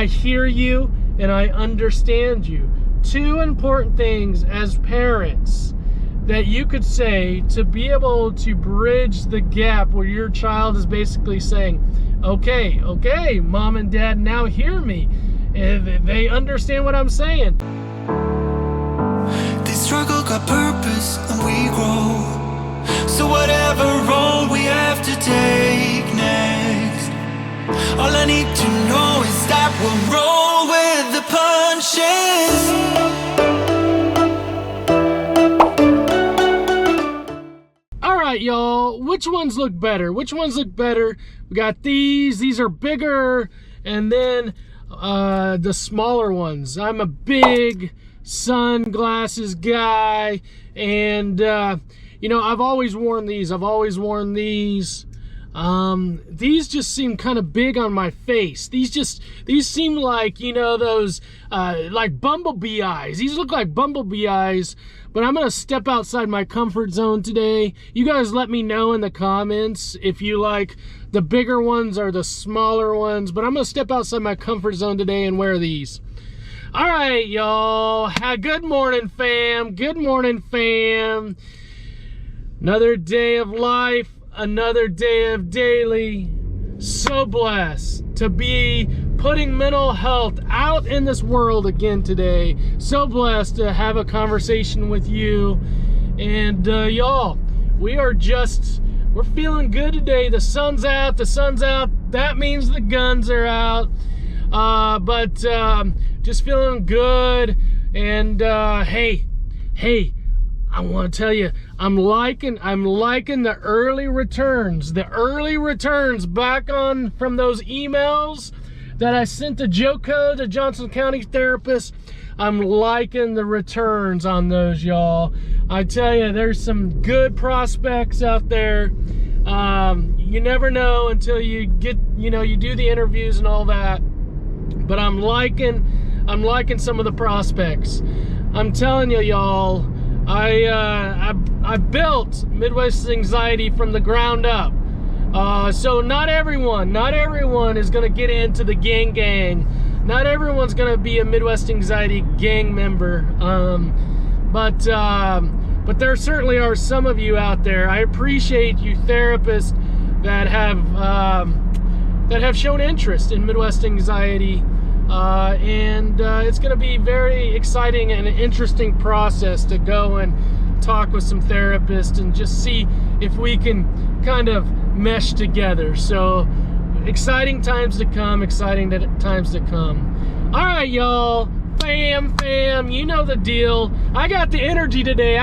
I hear you and I understand you. Two important things as parents that you could say to be able to bridge the gap where your child is basically saying, okay, mom and dad now hear me. And they understand what I'm saying. They struggle got purpose and we grow. So whatever role we have to take next, all I need to know is that we'll roll with the punches. All right, y'all, which ones look better? We got these are bigger, and then the smaller ones. I'm a big sunglasses guy, and you know, I've always worn these. These just seem kind of big on my face. These seem like, you know, those like bumblebee eyes. These look like bumblebee eyes, but I'm gonna step outside my comfort zone today. You guys let me know in the comments if you like the bigger ones or the smaller ones, but I'm gonna step outside my comfort zone today and wear these. All right, y'all. Good morning, fam. Another day of life, another day of daily. So blessed to be putting mental health out in this world again today. So blessed to have a conversation with you. And y'all, we're feeling good today. The sun's out. That means the guns are out. But just feeling good. And hey, I want to tell you, I'm liking the early returns. The early returns back on from those emails that I sent to Joko, the Johnson County therapist. I'm liking the returns on those, y'all. I tell you, there's some good prospects out there. You never know until you get, you know, you do the interviews and all that. But I'm liking some of the prospects. I'm telling you, y'all. I built Midwest Anxiety from the ground up. So not everyone is gonna get into the gang. Not everyone's gonna be a Midwest Anxiety gang member. But there certainly are some of you out there. I appreciate you therapists that have shown interest in Midwest Anxiety. And it's going to be very exciting and an interesting process to go and talk with some therapists and just see if we can kind of mesh together. So exciting times to come. All right, y'all, fam, you know the deal. I got the energy today.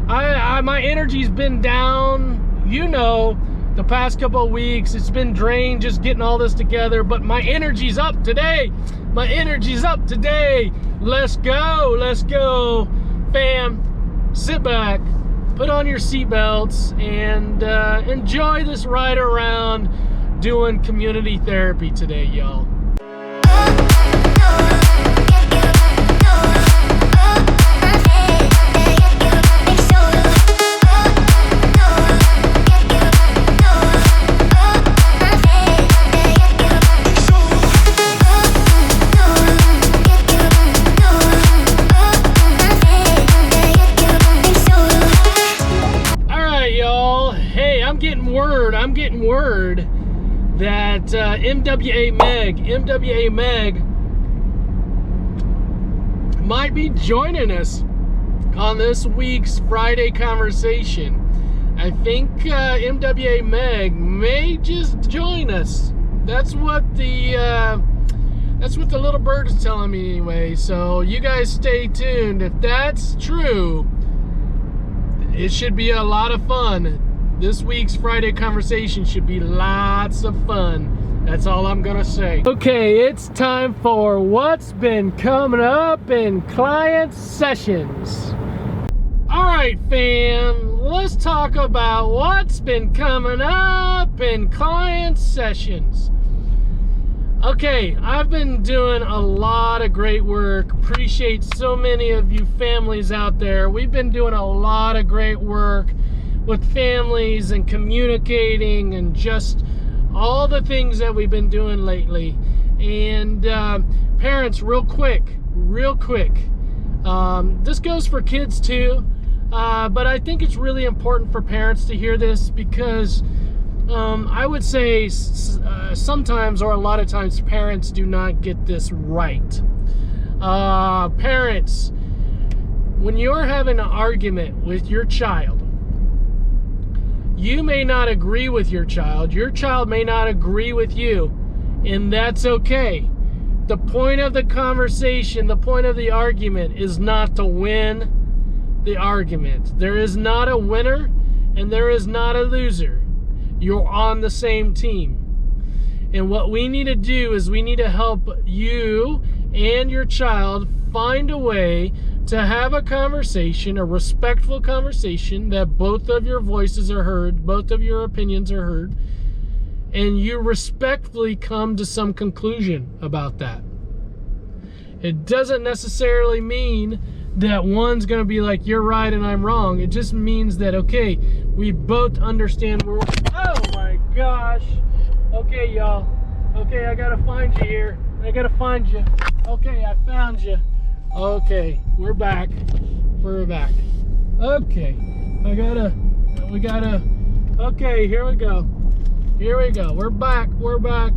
My energy's been down, you know. The past couple of weeks, it's been drained just getting all this together, but my energy's up today. Let's go, fam. Sit back, put on your seatbelts, and enjoy this ride around doing community therapy today, y'all. I'm getting word that MWA MEG might be joining us on this week's Fryday Conversation. I think MWA MEG may just join us. That's what the little bird is telling me anyway. So you guys stay tuned. If that's true, it should be a lot of fun. This week's Fryday Conversation should be lots of fun. That's all I'm gonna say. Okay, it's time for what's been coming up in client sessions. All right, fam, let's talk about what's been coming up in client sessions. Okay, I've been doing a lot of great work. Appreciate so many of you families out there. We've been doing a lot of great work with families and communicating and just all the things that we've been doing lately. And parents, real quick, this goes for kids too, but I think it's really important for parents to hear this, because I would say sometimes, or a lot of times, parents do not get this right. Parents, when you're having an argument with your child, you may not agree with your child may not agree with you, and that's okay. The point of the conversation, the point of the argument is not to win the argument. There is not a winner and there is not a loser. You're on the same team. And what we need to do is we need to help you and your child find a way to have a conversation, a respectful conversation, that both of your voices are heard, both of your opinions are heard, and you respectfully come to some conclusion about that. It doesn't necessarily mean that one's going to be like, you're right and I'm wrong. It just means that, okay, we both understand where oh my gosh. Okay, y'all. Okay, I got to find you here. I got to find you. Okay, I found you. Okay, we're back. We're back. Okay, we gotta, okay, here we go. Here we go. We're back. We're back.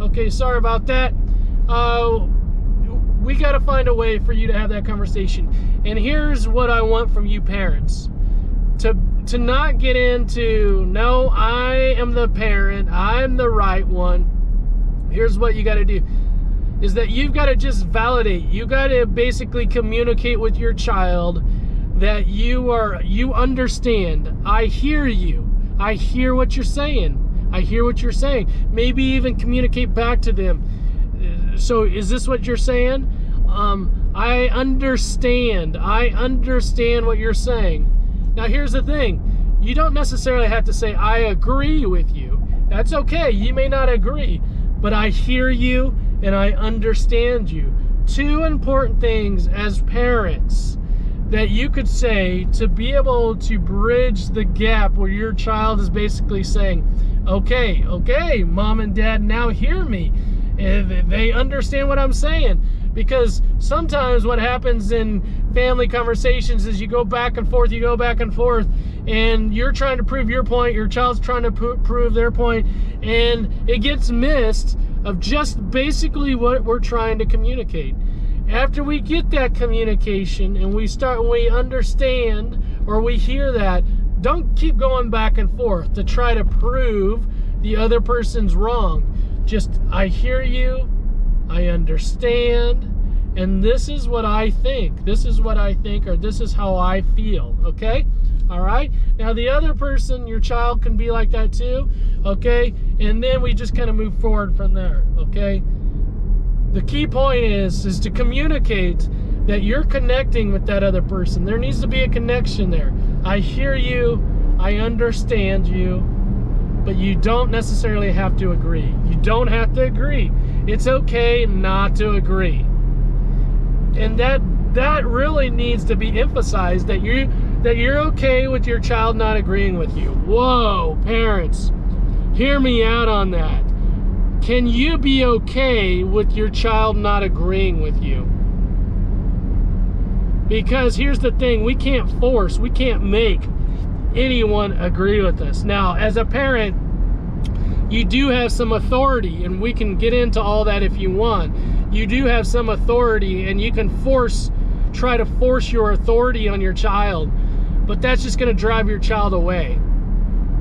Okay, sorry about that. We got to find a way for you to have that conversation. And here's what I want from you parents. To not get into, no, I am the parent, I'm the right one. Here's what you got to do. Is that you've got to just validate. You got to basically communicate with your child that you understand. I hear you. I hear what you're saying. I hear what you're saying. Maybe even communicate back to them. So is this what you're saying? I understand. I understand what you're saying. Now here's the thing. You don't necessarily have to say, I agree with you. That's okay. You may not agree. But I hear you and I understand you. Two important things as parents that you could say to be able to bridge the gap where your child is basically saying, okay, mom and dad now hear me. And they understand what I'm saying. Because sometimes what happens in family conversations is you go back and forth, and you're trying to prove your point, your child's trying to prove their point, and it gets missed of just basically what we're trying to communicate. After we get that communication and we understand or we hear that, don't keep going back and forth to try to prove the other person's wrong. Just, I hear you, I understand, and this is what I think. This is what I think, or this is how I feel, okay? All right? Now, the other person, your child, can be like that too, okay? And then we just kind of move forward from there, okay? The key point is to communicate that you're connecting with that other person. There needs to be a connection there. I hear you, I understand you, but you don't necessarily have to agree. You don't have to agree. It's okay not to agree. And that really needs to be emphasized, that you're okay with your child not agreeing with you. Whoa, parents, hear me out on that. Can you be okay with your child not agreeing with you? Because here's the thing, we can't make anyone agree with us. Now, as a parent, you do have some authority, and we can get into all that if you want. You do have some authority, and you can try to force your authority on your child, but that's just going to drive your child away.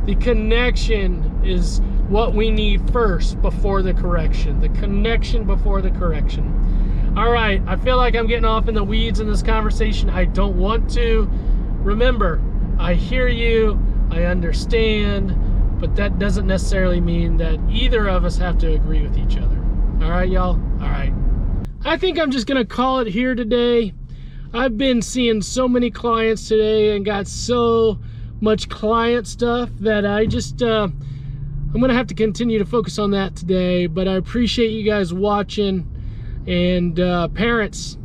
The connection is what we need first before the correction. The connection before the correction. All right, I feel like I'm getting off in the weeds in this conversation. I don't want to. Remember, I hear you, I understand, but that doesn't necessarily mean that either of us have to agree with each other. All right, y'all? All right. I think I'm just going to call it here today. I've been seeing so many clients today and got so much client stuff that I just, I'm going to have to continue to focus on that today, but I appreciate you guys watching. And parents,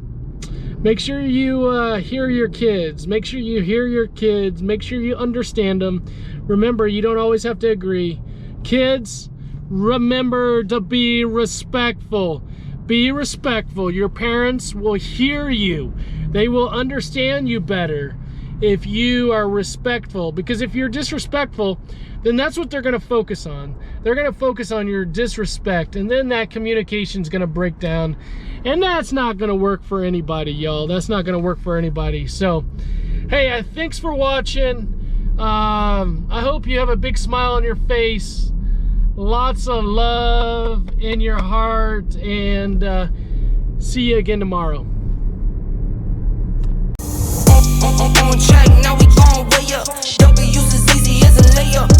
make sure you hear your kids. Make sure you hear your kids. Make sure you understand them. Remember, you don't always have to agree. Kids, remember to be respectful. Be respectful. Your parents will hear you. They will understand you better if you are respectful. Because if you're disrespectful, then that's what they're going to focus on. They're going to focus on your disrespect, and then that communication's going to break down, and that's not going to work for anybody, y'all. That's not going to work for anybody. So, hey, thanks for watching. I hope you have a big smile on your face, lots of love in your heart, and see you again tomorrow. On track, now we gon' way up. W's as easy as a layup.